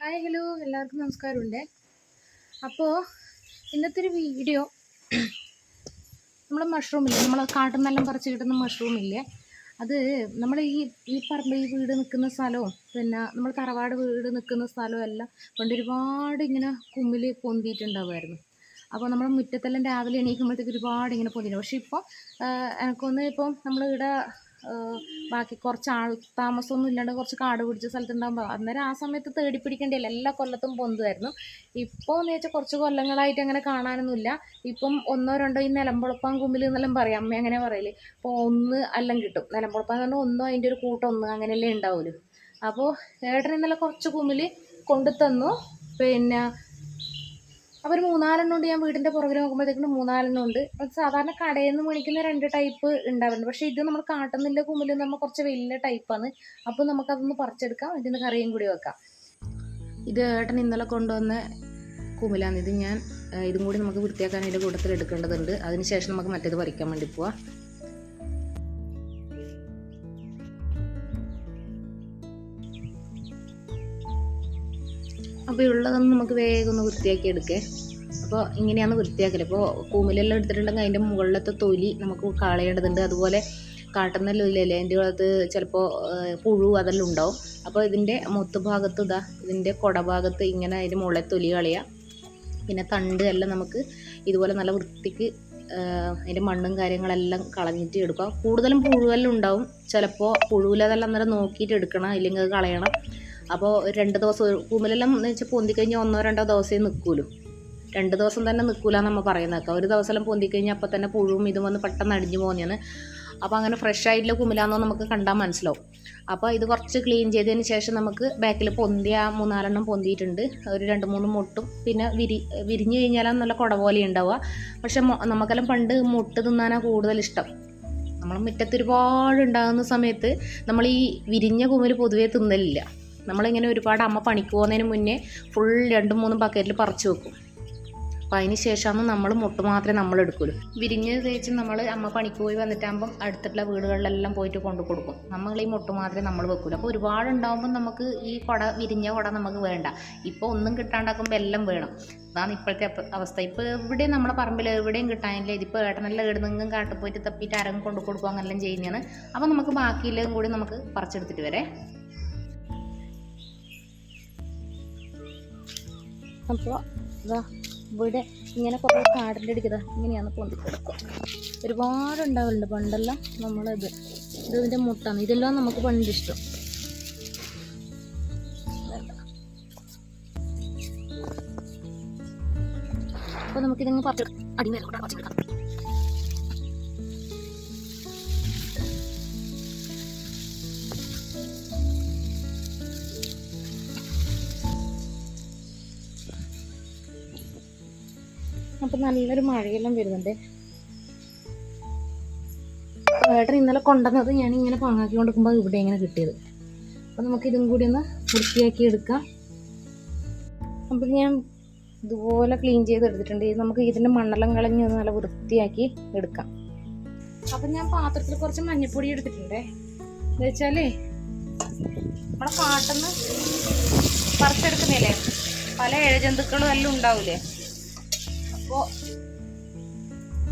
Hi hello എല്ലാവർക്കും നമസ്കാരമുണ്ട്. അപ്പോൾ ഇന്നത്തെ ഒരു വീഡിയോ നമ്മൾ മഷ്റൂമില്ലേ, നമ്മൾ കാട്ടിൽ നിന്നെല്ലാം പറിച്ച് കിട്ടുന്ന മഷ്റൂമില്ലേ, അത് നമ്മൾ ഈ പറമ്പ് ഈ വീട് നിൽക്കുന്ന സ്ഥലവും പിന്നെ നമ്മൾ തറവാട് വീട് നിൽക്കുന്ന സ്ഥലവും എല്ലാം പണ്ട് ഒരുപാട് ഇങ്ങനെ കുമ്മിൽ പൊന്തിയിട്ടുണ്ടാവുമായിരുന്നു. അപ്പോൾ നമ്മൾ മുറ്റത്തെല്ലാം രാവിലെ എണീക്കുമ്പോഴത്തേക്ക് ഒരുപാട് ഇങ്ങനെ പൊന്തിയിരുന്നു. പക്ഷെ ഇപ്പോൾ എനിക്കൊന്ന് ഇപ്പം നമ്മളിവിടെ ബാക്കി കുറച്ച് ആൾ താമസമൊന്നും ഇല്ലാണ്ട് കുറച്ച് കാട് പിടിച്ച സ്ഥലത്തുണ്ടാകുമ്പോൾ അന്നേരം ആ സമയത്ത് തേടി പിടിക്കേണ്ടിയല്ല, എല്ലാ കൊല്ലത്തും പൊന്തുമായിരുന്നു. ഇപ്പോൾ എന്ന് വെച്ചാൽ കുറച്ച് കൊല്ലങ്ങളായിട്ട് അങ്ങനെ കാണാനൊന്നുമില്ല. ഇപ്പം ഒന്നോ രണ്ടോ ഈ നിലമ്പുളപ്പാൻ കുമ്പിൽ എന്നെല്ലാം പറയും, അമ്മ അങ്ങനെ പറയല്. അപ്പോൾ ഒന്ന് എല്ലാം കിട്ടും. നിലമ്പുളപ്പാന്ന് പറഞ്ഞാൽ ഒന്നോ അതിൻ്റെ ഒരു കൂട്ടം ഒന്ന് അങ്ങനെയല്ലേ ഉണ്ടാവുമല്ലോ. അപ്പോൾ ഏട്ടൻ ഇന്നലെ കുറച്ച് കുമ്പിൽ കൊണ്ടു തന്നു. പിന്നെ അവർ 3-4 ഉണ്ട്. ഞാൻ വീടിൻ്റെ പുറകിൽ നോക്കുമ്പോഴത്തേക്കും 3-4 ഉണ്ട്. സാധാരണ കടയിൽ നിന്ന് മേടിക്കുന്ന 2 ടൈപ്പ് ഉണ്ടാവുന്നുണ്ട്. പക്ഷേ ഇത് നമ്മൾ കാട്ടുന്നില്ല കുമ്മിൽ നമ്മൾ കുറച്ച് വലിയ ടൈപ്പാണ്. അപ്പോൾ നമുക്കതൊന്ന് പറിച്ചെടുക്കാം, ഇതിന് കറിയും കൂടി വെക്കാം. ഇത് ഏട്ടൻ ഇന്നലെ കൊണ്ടുവന്ന കുമ്മിലാണ്. ഇത് ഞാൻ ഇതും കൂടി നമുക്ക് വൃത്തിയാക്കാൻ അതിൻ്റെ കൂട്ടത്തിൽ എടുക്കേണ്ടതുണ്ട്. അതിന് ശേഷം നമുക്ക് മറ്റേത് പറിക്കാൻ വേണ്ടി പോവാം. അപ്പോൾ ഉള്ളതൊന്നും നമുക്ക് വേഗം ഒന്ന് വൃത്തിയാക്കി എടുക്കേ. അപ്പോൾ ഇങ്ങനെയാണ് വൃത്തിയാക്കൽ. ഇപ്പോൾ കൂമിലെല്ലാം എടുത്തിട്ടുണ്ടെങ്കിൽ അതിൻ്റെ മുകളിലത്തെ തൊലി നമുക്ക് കളയേണ്ടതുണ്ട്. അതുപോലെ കാട്ടുന്നല്ലേ അതിൻ്റെ അകത്ത് ചിലപ്പോൾ പുഴു അതെല്ലാം ഉണ്ടാവും. അപ്പോൾ ഇതിൻ്റെ ഭാഗത്ത് ഇതിൻ്റെ ഭാഗത്ത് ഇങ്ങനെ അതിൻ്റെ മുകളിലെ തൊലി കളയുക. പിന്നെ തണ്ട് എല്ലാം നമുക്ക് ഇതുപോലെ നല്ല വൃത്തിക്ക് അതിൻ്റെ മണ്ണും കാര്യങ്ങളെല്ലാം കളഞ്ഞിട്ട് എടുക്കുക. കൂടുതലും പുഴുവെല്ലാം ഉണ്ടാവും. ചിലപ്പോൾ പുഴുവിലതെല്ലാം അന്നേരം നോക്കിയിട്ട് എടുക്കണം, ഇല്ലെങ്കിൽ അത് കളയണം. അപ്പോൾ 2 ദിവസം കുമ്മിലെല്ലാം എന്ന് വെച്ചാൽ പൊന്തിക്കഴിഞ്ഞാൽ 1-2 ദിവസമേ നിൽക്കുള്ളൂ. 2 ദിവസം തന്നെ നിൽക്കില്ല നമ്മൾ പറയുന്നേക്കാം. ഒരു ദിവസം പൊന്തിക്കഴിഞ്ഞാൽ അപ്പം തന്നെ പുഴുവും ഇതും വന്ന് പെട്ടെന്ന് അടിഞ്ഞു പോകുന്നതാണ്. അപ്പോൾ അങ്ങനെ ഫ്രഷ് ആയിട്ടുള്ള കുമ്മിലാണെന്നോ നമുക്ക് കണ്ടാൽ മനസ്സിലാവും. അപ്പോൾ ഇത് കുറച്ച് ക്ലീൻ ചെയ്തതിന് ശേഷം നമുക്ക് ബാക്കിൽ പൊന്തിയ 3-4 പൊന്തിയിട്ടുണ്ട്. ഒരു 2-3 മുട്ടും പിന്നെ വിരിഞ്ഞ് കഴിഞ്ഞാലാണ് നല്ല കുട പോലെ ഉണ്ടാവുക. പക്ഷെ നമുക്കെല്ലാം പണ്ട് മുട്ട് തിന്നാനാണ് കൂടുതൽ ഇഷ്ടം. നമ്മൾ മുറ്റത്ത് ഒരുപാട് ഉണ്ടാകുന്ന സമയത്ത് നമ്മൾ ഈ വിരിഞ്ഞ കുമ്മിൽ പൊതുവേ തിന്നലില്ല. നമ്മളിങ്ങനെ ഒരുപാട് അമ്മ പണിക്ക് പോകുന്നതിന് മുന്നേ ഫുൾ 2-3 ബക്കറ്റിൽ പറിച്ച് വെക്കും. അപ്പോൾ അതിന് ശേഷമാണ് നമ്മൾ മുട്ട് മാത്രമേ നമ്മൾ എടുക്കുള്ളൂ. വിരിഞ്ഞ് തേച്ച് നമ്മൾ അമ്മ പണിക്ക് പോയി വന്നിട്ടാകുമ്പം അടുത്തുള്ള വീടുകളിലെല്ലാം പോയിട്ട് കൊണ്ടു കൊടുക്കും. നമ്മൾ ഈ മുട്ട് മാത്രമേ നമ്മൾ വെക്കൂല. അപ്പോൾ ഒരുപാട് ഉണ്ടാകുമ്പം നമുക്ക് ഈ വിരിഞ്ഞ കുട നമുക്ക് വേണ്ട. ഇപ്പോൾ ഒന്നും കിട്ടാണ്ടാക്കുമ്പോൾ എല്ലാം വേണം. അതാണ് ഇപ്പോഴത്തെ അവസ്ഥ. ഇപ്പോൾ എവിടെയും നമ്മളെ പറമ്പിൽ എവിടെയും കിട്ടാനില്ല. ഇതിപ്പോൾ ഏട്ടനെല്ലാം ഇടുന്നെങ്കിലും കാട്ടിൽ പോയിട്ട് തപ്പിയിട്ട് ആരെങ്കിലും കൊണ്ടു കൊടുക്കും, അങ്ങനെല്ലാം ചെയ്യുന്നതാണ്. അപ്പോൾ നമുക്ക് ബാക്കിയുള്ളതും കൂടി നമുക്ക് പറിച്ചെടുത്തിട്ട് വരെ. അപ്പോൾ ഇവിടെ ഇങ്ങനെ കുറേ കാടിൻ്റെ അടുക്കതാ ഇങ്ങനെയാണ് പൊന്തിക്കിടക്കുക. ഒരുപാട് ഉണ്ടാവലുണ്ട് പണ്ടെല്ലാം. ഇതിൻ്റെ മുട്ടാണ്. ഇതെല്ലാം നമുക്ക് പണ്ട് ഇഷ്ടം. അപ്പോൾ നമുക്കിതങ്ങ് പറിച്ചെടുക്കാം. അപ്പം നല്ലൊരു മഴയെല്ലാം വരുന്നുണ്ട്. ഏട്ടൻ ഇന്നലെ കൊണ്ടുവന്നത് ഞാനിങ്ങനെ പാങ്ങാക്കി കൊടുക്കുമ്പോൾ ഇവിടെ ഇങ്ങനെ കിട്ടിയത്. അപ്പം നമുക്കിതും കൂടി ഒന്ന് വൃത്തിയാക്കി എടുക്കാം. അപ്പം ഞാൻ ഇതുപോലെ ക്ലീൻ ചെയ്തെടുത്തിട്ടുണ്ട്. നമുക്ക് ഇതിൻ്റെ മണ്ണെല്ലാം കളഞ്ഞ് നല്ല വൃത്തിയാക്കി എടുക്കാം. അപ്പം ഞാൻ പാത്രത്തിൽ കുറച്ച് മഞ്ഞൾപ്പൊടി എടുത്തിട്ടുണ്ട്. എന്ന് വെച്ചാൽ നമ്മളെ കാട്ടിന്ന് പറിച്ചെടുക്കുന്നില്ലേ, പല ഇഴജന്തുക്കളും എല്ലാം ഉണ്ടാവില്ലേ. അപ്പോൾ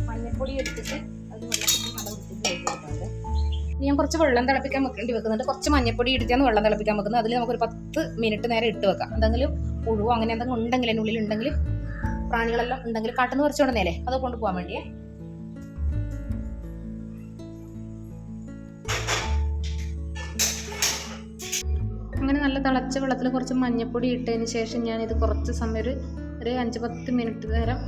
മഞ്ഞൾപ്പൊടി എടുത്തിട്ട് അത് വെള്ളത്തിൽ നല്ല വൃത്തിക്ക് വെക്കുന്നുണ്ട്. ഞാൻ കുറച്ച് വെള്ളം തിളപ്പിക്കാൻ വെക്കുന്നുണ്ട്. കുറച്ച് മഞ്ഞൾപ്പൊടി ഇട്ടിട്ടാണ് വെള്ളം തിളപ്പിക്കാൻ വെക്കുന്നത്. അതിൽ നമുക്കൊരു 10 മിനിറ്റ് നേരം ഇട്ട് വെക്കാം. എന്തെങ്കിലും പുഴുവോ അങ്ങനെ എന്തെങ്കിലും ഉണ്ടെങ്കിൽ അതിൻ്റെ ഉള്ളിൽ ഉണ്ടെങ്കിൽ പ്രാണികളെല്ലാം ഉണ്ടെങ്കിൽ കാട്ടിന്ന് പറിച്ചുകൊണ്ടുവന്നേലേ അത് കൊണ്ടുപോകാൻ വേണ്ടിയേ. അങ്ങനെ നല്ല തിളച്ച വെള്ളത്തിൽ കുറച്ച് മഞ്ഞൾപ്പൊടി ഇട്ടതിന് ശേഷം ഞാനിത് കുറച്ച് സമയം ഒരു 5-10 മിനിറ്റ് നേരം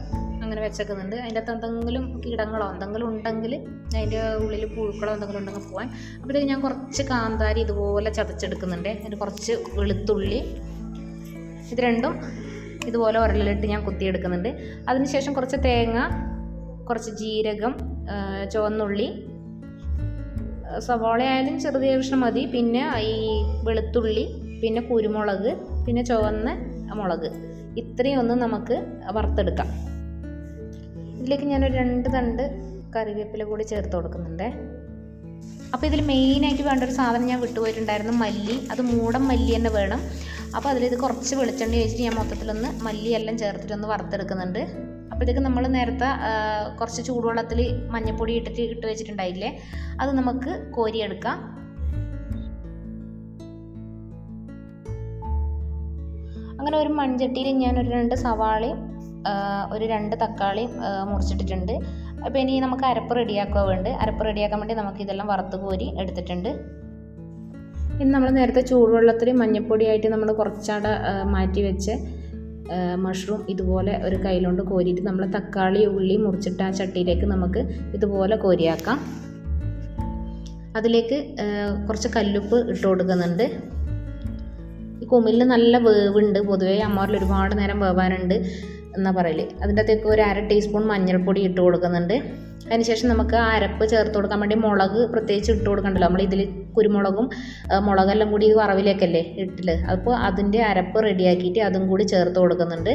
അങ്ങനെ വെച്ചേക്കുന്നുണ്ട്. അതിൻ്റെ അകത്ത് എന്തെങ്കിലും കീടങ്ങളോ എന്തെങ്കിലും ഉണ്ടെങ്കിൽ അതിൻ്റെ ഉള്ളിൽ പുഴുക്കളോ എന്തെങ്കിലും ഉണ്ടെങ്കിൽ പോകാൻ. അപ്പോഴത്തേക്ക് ഞാൻ കുറച്ച് കാന്താരി ഇതുപോലെ ചതച്ചെടുക്കുന്നുണ്ട്. അതിന് കുറച്ച് വെളുത്തുള്ളി, ഇത് രണ്ടും ഇതുപോലെ ഉരലിലിട്ട് ഞാൻ കുത്തിയെടുക്കുന്നുണ്ട്. അതിനുശേഷം കുറച്ച് തേങ്ങ, കുറച്ച് ജീരകം, ചുവന്നുള്ളി, സവാള ആയാലും ചെറുതിയ കഷ്ണം മതി. പിന്നെ ഈ വെളുത്തുള്ളി, പിന്നെ കുരുമുളക്, പിന്നെ ചുവന്ന മുളക്, ഇത്രയും ഒന്ന് നമുക്ക് വറുത്തെടുക്കാം. ഇതിലേക്ക് ഞാനൊരു 2 തണ്ട് കറിവേപ്പില കൂടി ചേർത്ത് കൊടുക്കുന്നുണ്ട്. അപ്പോൾ ഇതിൽ മെയിനായിട്ട് വേണ്ട ഒരു സാധനം ഞാൻ വിട്ടുപോയിട്ടുണ്ടായിരുന്നു, മല്ലി. അത് മൂടൻ മല്ലി തന്നെ വേണം. അപ്പോൾ അതിലിത് കുറച്ച് വെളിച്ചെണ്ണ ഒഴിച്ചിട്ട് ഞാൻ മൊത്തത്തിലൊന്ന് മല്ലിയെല്ലാം ചേർത്തിട്ടൊന്ന് വറുത്തെടുക്കുന്നുണ്ട്. അപ്പോഴത്തേക്ക് നമ്മൾ നേരത്തെ കുറച്ച് ചൂടുവെള്ളത്തിൽ മഞ്ഞൾപ്പൊടി ഇട്ട് വെച്ചിട്ടുണ്ടായില്ലേ, അത് നമുക്ക് കോരിയെടുക്കാം. അങ്ങനെ ഒരു മൺചട്ടിയിൽ ഞാൻ ഒരു 2 സവാളയും ഒരു 2 തക്കാളിയും മുറിച്ചിട്ടിട്ടുണ്ട്. അപ്പോൾ ഇനി നമുക്ക് അരപ്പ് റെഡിയാക്കുക വേണ്ട. അരപ്പ് റെഡിയാക്കാൻ വേണ്ടി നമുക്ക് ഇതെല്ലാം വറുത്ത് കോരി എടുത്തിട്ടുണ്ട്. ഇനി നമ്മൾ നേരത്തെ ചൂടുവെള്ളത്തിൽ മഞ്ഞൾപ്പൊടിയായിട്ട് നമ്മൾ കുറച്ചാടെ മാറ്റി വെച്ച് മഷ്റൂം ഇതുപോലെ ഒരു കയ്യിലോണ്ട് കോരിയിട്ട് നമ്മൾ തക്കാളി ഉള്ളി മുറിച്ചിട്ട് ആ ചട്ടിയിലേക്ക് നമുക്ക് ഇതുപോലെ കോരിയാക്കാം. അതിലേക്ക് കുറച്ച് കല്ലുപ്പ് ഇട്ട് കൊടുക്കുന്നുണ്ട്. ഈ കുമിലിന് നല്ല വേവുണ്ട്. പൊതുവേ അമ്മമാരിൽ ഒരുപാട് നേരം വേവാനുണ്ട് എന്നാ പറയല്. അതിൻ്റെ അകത്തേക്ക് ഒരു 1/2 ടീസ്പൂൺ മഞ്ഞൾപ്പൊടി ഇട്ട് കൊടുക്കുന്നുണ്ട്. അതിനുശേഷം നമുക്ക് ആ അരപ്പ് ചേർത്ത് കൊടുക്കാൻ വേണ്ടി മുളക് പ്രത്യേകിച്ച് ഇട്ട് കൊടുക്കണ്ടല്ലോ. നമ്മൾ ഇതിൽ കുരുമുളകും മുളകെല്ലാം കൂടി വറവിലേക്കല്ലേ ഇട്ടില്. അപ്പോൾ അതിൻ്റെ അരപ്പ് റെഡിയാക്കിയിട്ട് അതും കൂടി ചേർത്ത് കൊടുക്കുന്നുണ്ട്.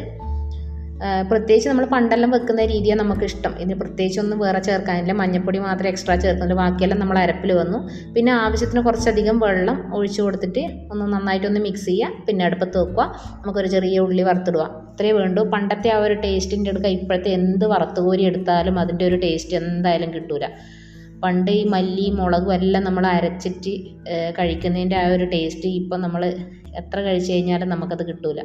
പ്രത്യേകിച്ച് നമ്മൾ പണ്ടെല്ലാം വെക്കുന്ന രീതിയാണ് നമുക്കിഷ്ടം. ഇതിന് പ്രത്യേകിച്ചൊന്നും വേറെ ചേർക്കാനില്ല. മഞ്ഞൾപ്പൊടി മാത്രമേ എക്സ്ട്രാ ചേർക്കുന്നുള്ളൂ. ബാക്കിയെല്ലാം നമ്മൾ അരപ്പിൽ വന്നു. പിന്നെ ആവശ്യത്തിന് കുറച്ചധികം വെള്ളം ഒഴിച്ചു കൊടുത്തിട്ട് ഒന്ന് നന്നായിട്ടൊന്ന് മിക്സ് ചെയ്യുക. പിന്നെ അടുപ്പത്ത് വെക്കുക. നമുക്കൊരു ചെറിയ ഉള്ളി വറുത്തിടുക. ഇത്രയേ വേണ്ടൂ. പണ്ടത്തെ ആ ഒരു ടേസ്റ്റിൻ്റെ എടുക്കുക ഇപ്പോഴത്തെ എന്ത് വറുത്ത് കോരി എടുത്താലും അതിൻ്റെ ഒരു ടേസ്റ്റ് എന്തായാലും കിട്ടൂല. പണ്ട് ഈ മല്ലി മുളകും എല്ലാം നമ്മൾ അരച്ചിട്ട് കഴിക്കുന്നതിൻ്റെ ആ ഒരു ടേസ്റ്റ് ഇപ്പം നമ്മൾ എത്ര കഴിച്ചു കഴിഞ്ഞാലും നമുക്കത് കിട്ടൂല.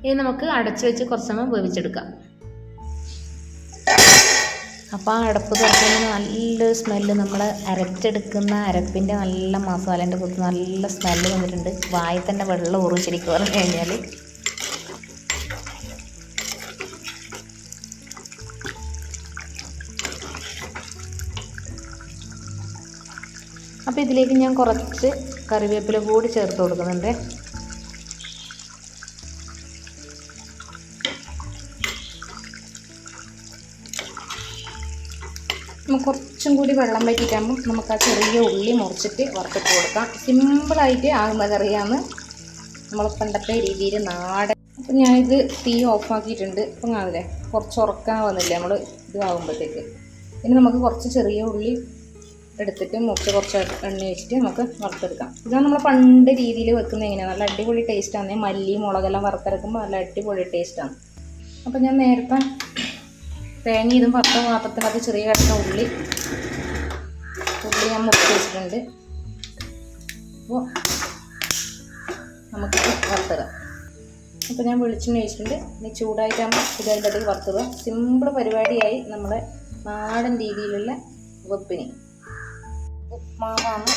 ഇനി നമുക്ക് അടച്ചു വെച്ച് കുറച്ച് സമയം വേവിച്ചെടുക്കാം. അപ്പോൾ ആ അടപ്പ് തുറക്കുമ്പോൾ നല്ലൊരു സ്മെല്ല്, നമ്മൾ അരച്ചെടുക്കുന്ന അരപ്പിൻ്റെ നല്ല മസാലേൻ്റെ കൂട്ട് നല്ല സ്മെല്ല് വന്നിട്ടുണ്ട്. വായിൽ തന്നെ വെള്ളം ഊറും ശരിക്കും പറഞ്ഞു കഴിഞ്ഞാൽ. അപ്പോൾ ഇതിലേക്ക് ഞാൻ കുറച്ച് കറിവേപ്പില കൂടി ചേർത്ത് കൊടുക്കുന്നുണ്ട്. നമുക്ക് കുറച്ചും കൂടി വെള്ളം വറ്റിയിട്ടാകുമ്പോൾ നമുക്ക് ആ ചെറിയ ഉള്ളി മുറിച്ചിട്ട് വറുത്തിട്ട് കൊടുക്കാം. സിമ്പിളായിട്ട് ആകുന്ന കറിയാണ്, നമ്മൾ പണ്ടത്തെ രീതിയിൽ നാടൻ. അപ്പം ഞാനിത് തീ ഓഫാക്കിയിട്ടുണ്ട്. ഇപ്പം കാണില്ലേ കുറച്ച് ഉറക്കാൻ വന്നില്ലേ നമ്മൾ ഇതാകുമ്പോഴത്തേക്ക്. ഇനി നമുക്ക് കുറച്ച് ചെറിയ ഉള്ളി എടുത്തിട്ട് മുറിച്ച് കുറച്ച് എണ്ണ വെച്ചിട്ട് നമുക്ക് വറുത്തെടുക്കാം. ഇതാണ് നമ്മൾ പണ്ട് രീതിയിൽ വെക്കുന്നത്. എങ്ങനെയാണ് നല്ല അടിപൊളി ടേസ്റ്റാണ്. മല്ലി മുളകെല്ലാം വറുത്തെടുക്കുമ്പോൾ നല്ല അടിപൊളി ടേസ്റ്റാണ്. അപ്പം ഞാൻ നേരത്തെ തേങ്ങ ഇതും വറുത്ത പാത്രത്തിനകത്ത് ചെറിയ കഷ്ണം ഉള്ളി ഞാൻ മുറിച്ച് വെച്ചിട്ടുണ്ട്. അപ്പോൾ നമുക്കിത് വറുത്തിടാം. അപ്പോൾ ഞാൻ വെളിച്ചെണ്ണ ഒഴിച്ചിട്ടുണ്ട്. ഇനി ചൂടായിട്ടാകുമ്പോൾ ഇതിൻ്റെ അകത്തേക്ക് വറുത്തിടുക. സിമ്പിൾ പരിപാടിയായി നമ്മുടെ നാടൻ രീതിയിലുള്ള വെപ്പിന്. ഉപ്മാവാണ്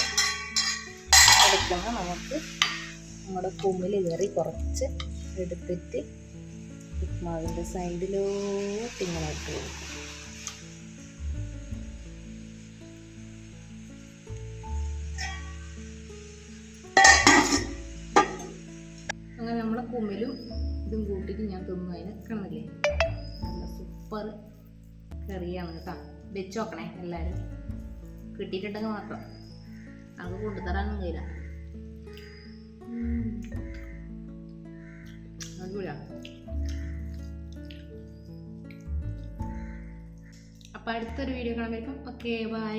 എടുക്കുന്നത്. നമുക്ക് നമ്മുടെ കുമ്മിൽ കയറി കുറച്ച് എടുത്തിട്ട് ഉപ്മാവിൻ്റെ സൈഡിലോട്ട് ഇങ്ങനെ ഇട്ട് കൊടുക്കും. അങ്ങനെ നമ്മളെ കുമ്മിലും ഇതും കൂട്ടിയിട്ട് ഞാൻ തിന്നു. അതിന് കണന്നില്ലേ നല്ല സൂപ്പർ കറിയാണ് കേട്ടോ. വെച്ച് നോക്കണേ എല്ലാവരും. കിട്ടിയിട്ടുണ്ടെങ്കിൽ മാത്രം, അത് കൊണ്ടുതരാനും കഴിയില്ല. അടിപൊളിയാണ്. അപ്പോൾ അടുത്തൊരു വീഡിയോ കാണുമ്പോഴേക്കും ഓക്കെ ബൈ.